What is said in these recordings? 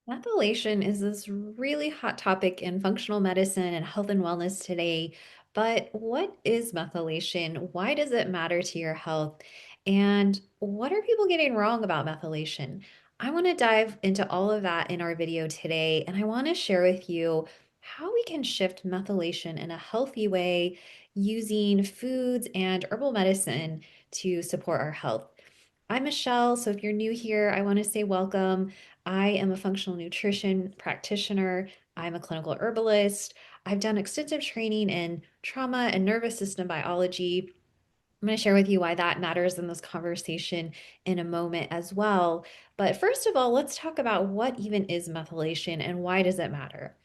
Methylation is this really hot topic in functional medicine and health and wellness today. But what is methylation? Why does it matter to your health? And what are people getting wrong about methylation? I want to dive into all of that in our video today, and I want to share with you how we can shift methylation in a healthy way using foods and herbal medicine to support our health. I'm Michelle. So if you're new here, I want to say welcome. I am a functional nutrition practitioner. I'm a clinical herbalist. I've done extensive training in trauma and nervous system biology. I'm going to share with you why that matters in this conversation in a moment as well. But first of all, let's talk about what even is methylation and why does it matter?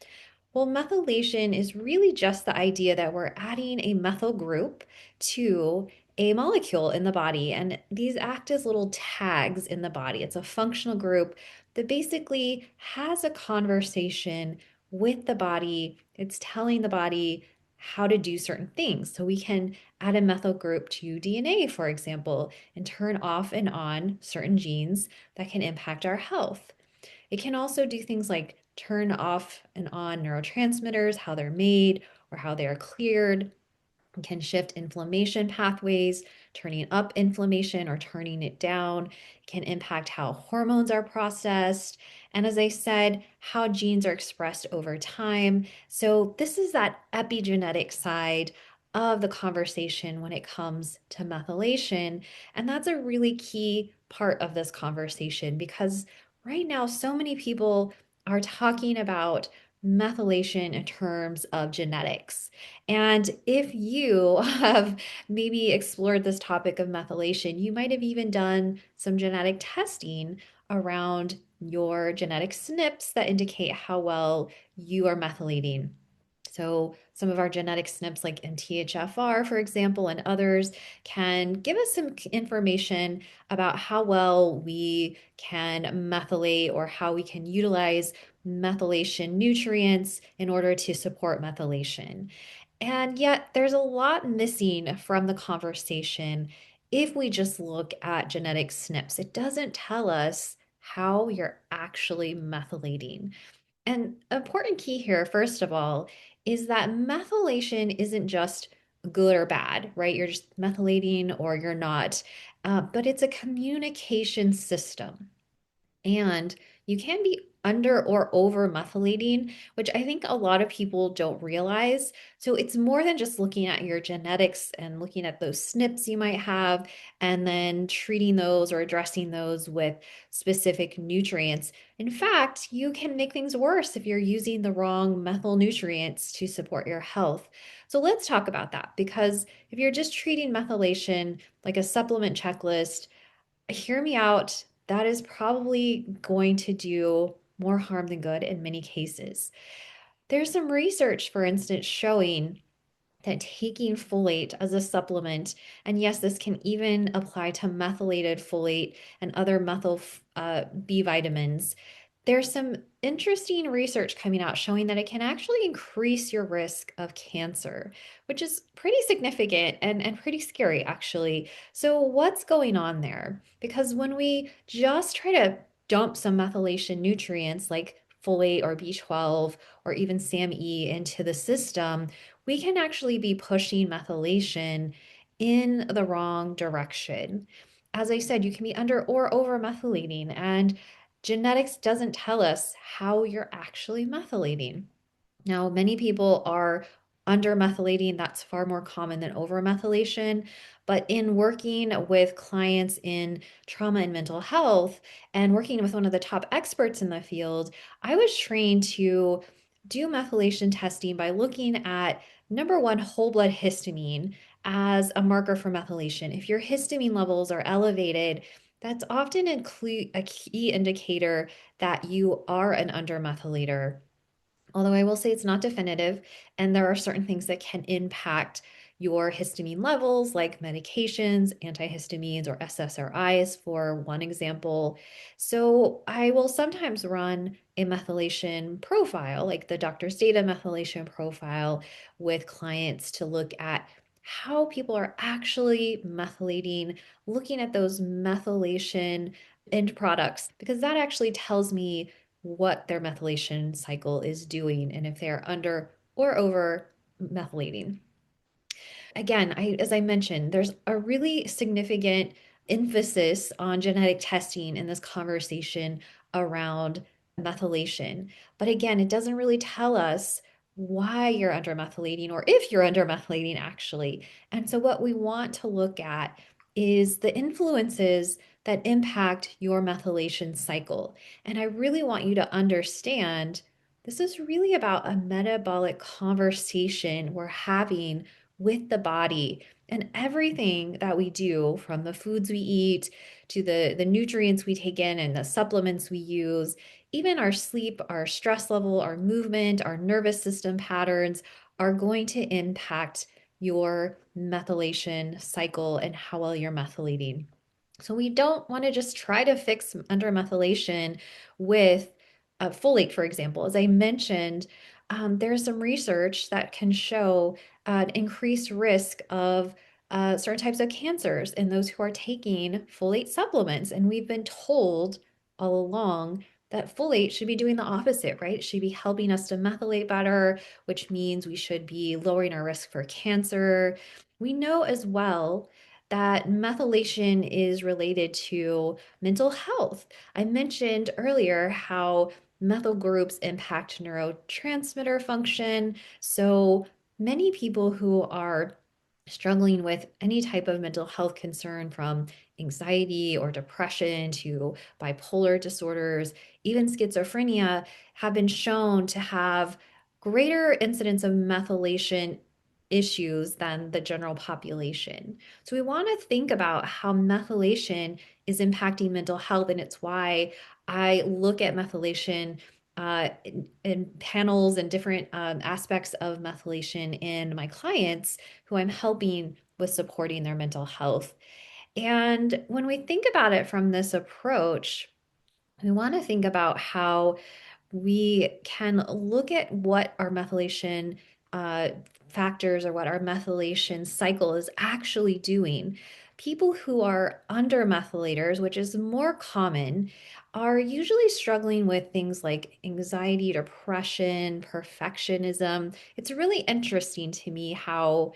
Well, methylation is really just the idea that we're adding a methyl group to a molecule in the body, and these act as little tags in the body. It's a functional group that basically has a conversation with the body. It's telling the body how to do certain things. So we can add a methyl group to DNA, for example, and turn off and on certain genes that can impact our health. It can also do things like turn off and on neurotransmitters, how they're made or how they are cleared. It can shift inflammation pathways, turning up inflammation or turning it down. It can impact how hormones are processed. And as I said, how genes are expressed over time. So, this is that epigenetic side of the conversation when it comes to methylation. And that's a really key part of this conversation because right now, so many people are talking about methylation in terms of genetics. And if you have maybe explored this topic of methylation, you might have even done some genetic testing around your genetic SNPs that indicate how well you are methylating. So, some of our genetic SNPs, like MTHFR, for example, and others, can give us some information about how well we can methylate or how we can utilize methylation nutrients in order to support methylation. And yet, there's a lot missing from the conversation if we just look at genetic SNPs. It doesn't tell us how you're actually methylating. And important key here, first of all, is that methylation isn't just good or bad, right? You're just methylating or you're not, but it's a communication system. And you can be under or over methylating, which I think a lot of people don't realize. So it's more than just looking at your genetics and looking at those SNPs you might have, and then treating those or addressing those with specific nutrients. In fact, you can make things worse if you're using the wrong methyl nutrients to support your health. So let's talk about that because if you're just treating methylation like a supplement checklist, hear me out. That is probably going to do more harm than good in many cases. There's some research, for instance, showing that taking folate as a supplement, and yes, this can even apply to methylated folate and other methyl B vitamins. There's some interesting research coming out showing that it can actually increase your risk of cancer, which is pretty significant and pretty scary, actually. So, what's going on there? Because when we just try to dump some methylation nutrients like folate or B12 or even SAMe into the system, we can actually be pushing methylation in the wrong direction. As I said, you can be under or over methylating, and genetics doesn't tell us how you're actually methylating. Now, many people are under methylating. That's far more common than over methylation. But in working with clients in trauma and mental health and working with one of the top experts in the field, I was trained to do methylation testing by looking at number one, whole blood histamine as a marker for methylation. If your histamine levels are elevated, that's often a key indicator that you are an undermethylator. Although I will say it's not definitive, and there are certain things that can impact your histamine levels, like medications, antihistamines, or SSRIs, for one example. So I will sometimes run a methylation profile, like the doctor's data methylation profile, with clients to look at how people are actually methylating, looking at those methylation end products, because that actually tells me what their methylation cycle is doing and if they're under or over methylating. Again, as I mentioned, there's a really significant emphasis on genetic testing in this conversation around methylation. But again, it doesn't really tell us why you're undermethylating or if you're undermethylating actually. And so what we want to look at is the influences that impact your methylation cycle. And I really want you to understand this is really about a metabolic conversation we're having with the body, and everything that we do, from the foods we eat to the nutrients we take in and the supplements we use, even our sleep, our stress level, our movement, our nervous system patterns, are going to impact your methylation cycle and how well you're methylating. So we don't want to just try to fix undermethylation with folate, for example. As I mentioned, there's some research that can show an increased risk of certain types of cancers in those who are taking folate supplements. And we've been told all along that folate should be doing the opposite, right? It should be helping us to methylate better, which means we should be lowering our risk for cancer. We know as well that methylation is related to mental health. I mentioned earlier how methyl groups impact neurotransmitter function. So many people who are struggling with any type of mental health concern, from anxiety or depression to bipolar disorders, even schizophrenia, have been shown to have greater incidence of methylation issues than the general population. So we want to think about how methylation is impacting mental health, and it's why I look at methylation in panels and different aspects of methylation in my clients who I'm helping with supporting their mental health. And when we think about it from this approach, we want to think about how we can look at what our methylation uh, factors or what our methylation cycle is actually doing. People who are under methylators, which is more common, are usually struggling with things like anxiety, depression, perfectionism. It's really interesting to me how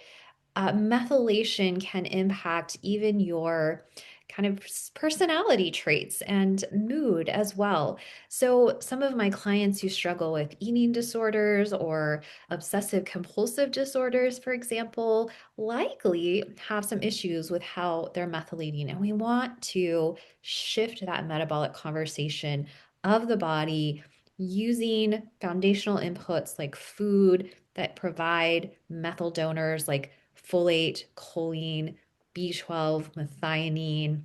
methylation can impact even your kind of personality traits and mood as well. So, some of my clients who struggle with eating disorders or obsessive compulsive disorders, for example, likely have some issues with how they're methylating. And we want to shift that metabolic conversation of the body using foundational inputs like food that provide methyl donors like folate, choline, B12, methionine,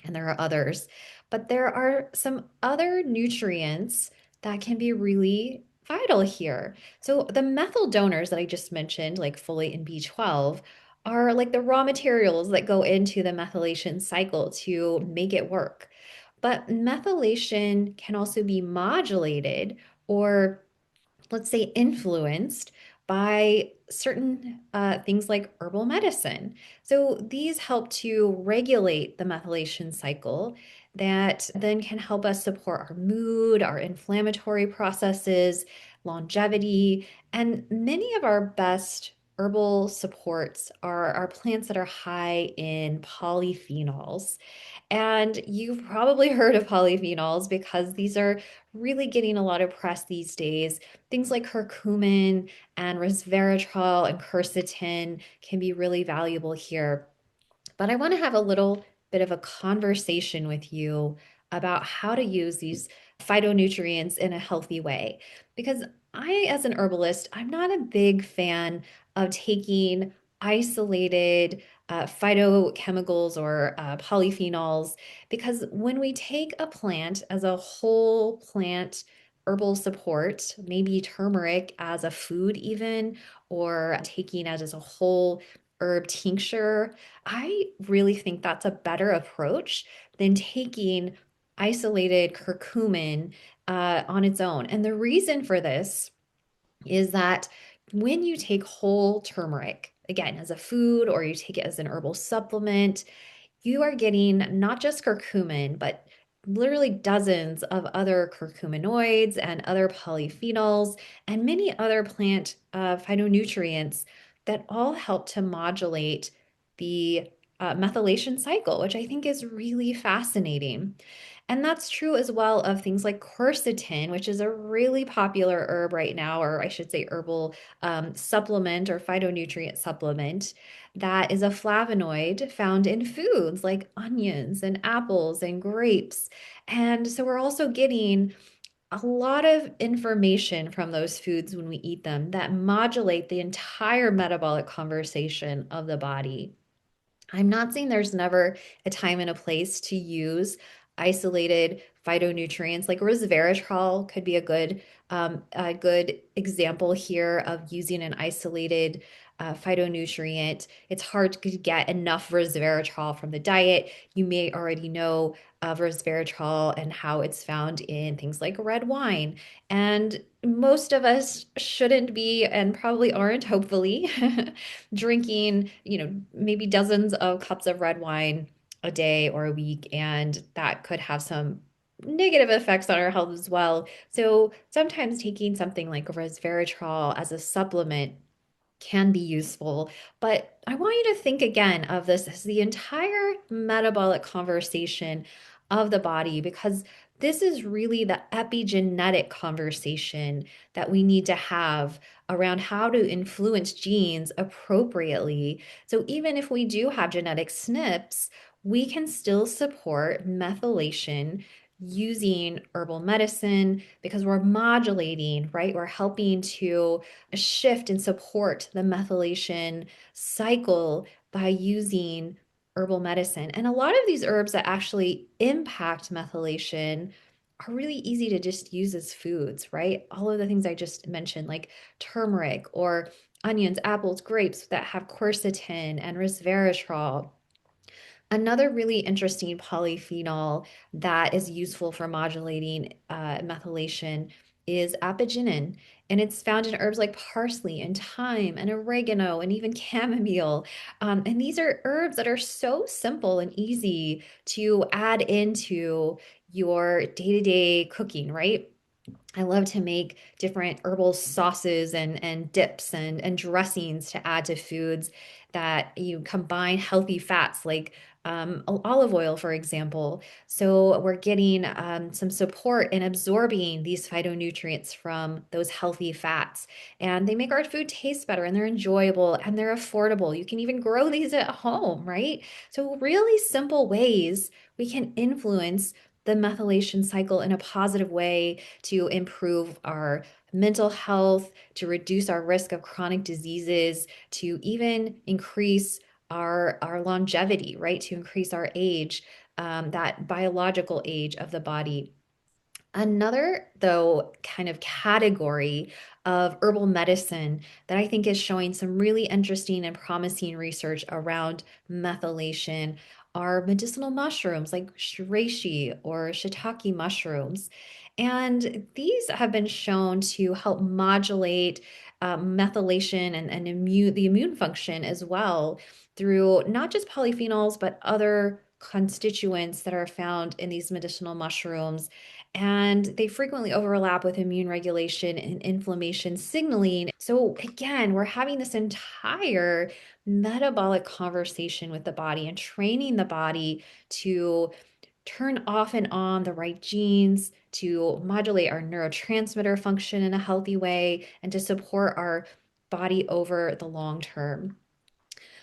and there are others. But there are some other nutrients that can be really vital here. So the methyl donors that I just mentioned, like folate and B12, are like the raw materials that go into the methylation cycle to make it work. But methylation can also be modulated, or let's say influenced, by certain things like herbal medicine. So these help to regulate the methylation cycle that then can help us support our mood, our inflammatory processes, longevity, and many of our best herbal supports are plants that are high in polyphenols. And you've probably heard of polyphenols because these are really getting a lot of press these days. Things like curcumin and resveratrol and quercetin can be really valuable here. But I want to have a little bit of a conversation with you about how to use these phytonutrients in a healthy way. Because I, as an herbalist, I'm not a big fan of taking isolated phytochemicals or polyphenols, because when we take a plant as a whole plant herbal support, maybe turmeric as a food, even, or taking it as a whole herb tincture, I really think that's a better approach than taking isolated curcumin on its own. And the reason for this is that when you take whole turmeric, again, as a food, or you take it as an herbal supplement, you are getting not just curcumin, but literally dozens of other curcuminoids and other polyphenols and many other plant phytonutrients that all help to modulate the methylation cycle, which I think is really fascinating. And that's true as well of things like quercetin, which is a really popular herb right now, or I should say herbal supplement or phytonutrient supplement that is a flavonoid found in foods like onions and apples and grapes. And so we're also getting a lot of information from those foods when we eat them that modulate the entire metabolic conversation of the body. I'm not saying there's never a time and a place to use isolated phytonutrients like resveratrol could be a good example here of using an isolated phytonutrient. It's hard to get enough resveratrol from the diet. You may already know of resveratrol and how it's found in things like red wine. And most of us shouldn't be and probably aren't, hopefully, drinking, maybe dozens of cups of red wine a day or a week, and that could have some negative effects on our health as well. So sometimes taking something like resveratrol as a supplement can be useful. But I want you to think again of this as the entire metabolic conversation of the body, because this is really the epigenetic conversation that we need to have around how to influence genes appropriately. So even if we do have genetic SNPs, we can still support methylation using herbal medicine because we're modulating, right? We're helping to shift and support the methylation cycle by using herbal medicine. And a lot of these herbs that actually impact methylation are really easy to just use as foods, right? All of the things I just mentioned, like turmeric or onions, apples, grapes that have quercetin and resveratrol. Another really interesting polyphenol that is useful for modulating methylation is apigenin, and it's found in herbs like parsley and thyme and oregano and even chamomile. And these are herbs that are so simple and easy to add into your day-to-day cooking, right? I love to make different herbal sauces and dips and dressings to add to foods that you combine healthy fats like olive oil, for example. So we're getting some support in absorbing these phytonutrients from those healthy fats. And they make our food taste better and they're enjoyable and they're affordable. You can even grow these at home, right? So, really simple ways we can influence the methylation cycle in a positive way to improve our mental health, to reduce our risk of chronic diseases, to even increase our longevity, right? To increase our age, that biological age of the body. Another, though, kind of category of herbal medicine that I think is showing some really interesting and promising research around methylation are medicinal mushrooms like reishi or shiitake mushrooms. And these have been shown to help modulate methylation and the immune function as well through not just polyphenols, but other constituents that are found in these medicinal mushrooms, and they frequently overlap with immune regulation and inflammation signaling. So, again, we're having this entire metabolic conversation with the body and training the body to turn off and on the right genes, to modulate our neurotransmitter function in a healthy way, and to support our body over the long term.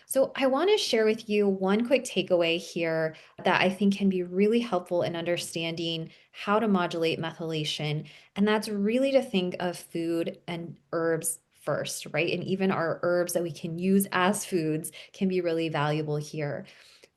So, I want to share with you one quick takeaway here that I think can be really helpful in understanding how to modulate methylation. And that's really to think of food and herbs first, right? And even our herbs that we can use as foods can be really valuable here.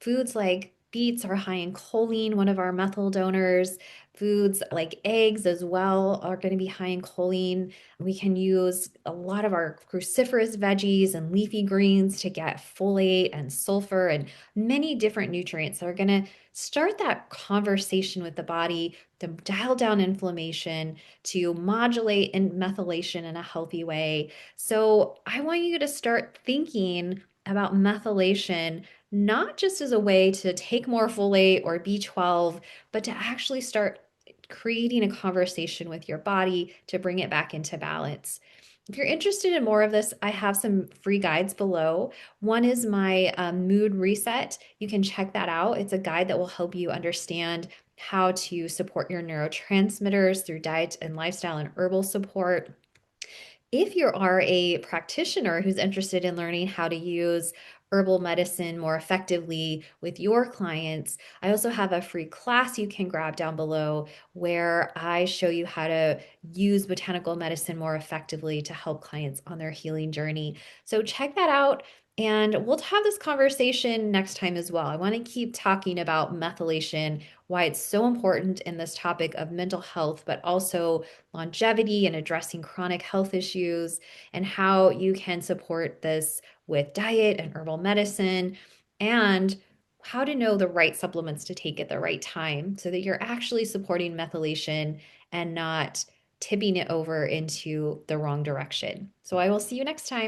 Foods like beets are high in choline, one of our methyl donors. Foods like eggs as well are going to be high in choline. We can use a lot of our cruciferous veggies and leafy greens to get folate and sulfur and many different nutrients that are going to start that conversation with the body to dial down inflammation, to modulate and methylation in a healthy way. So I want you to start thinking about methylation not just as a way to take more folate or B12, but to actually start creating a conversation with your body to bring it back into balance. If you're interested in more of this, I have some free guides below. One is my mood reset. You can check that out. It's a guide that will help you understand how to support your neurotransmitters through diet and lifestyle and herbal support. If you are a practitioner who's interested in learning how to use herbal medicine more effectively with your clients, I also have a free class you can grab down below where I show you how to use botanical medicine more effectively to help clients on their healing journey. So check that out. And we'll have this conversation next time as well. I want to keep talking about methylation, why it's so important in this topic of mental health, but also longevity and addressing chronic health issues, and how you can support this with diet and herbal medicine, and how to know the right supplements to take at the right time so that you're actually supporting methylation and not tipping it over into the wrong direction. So I will see you next time.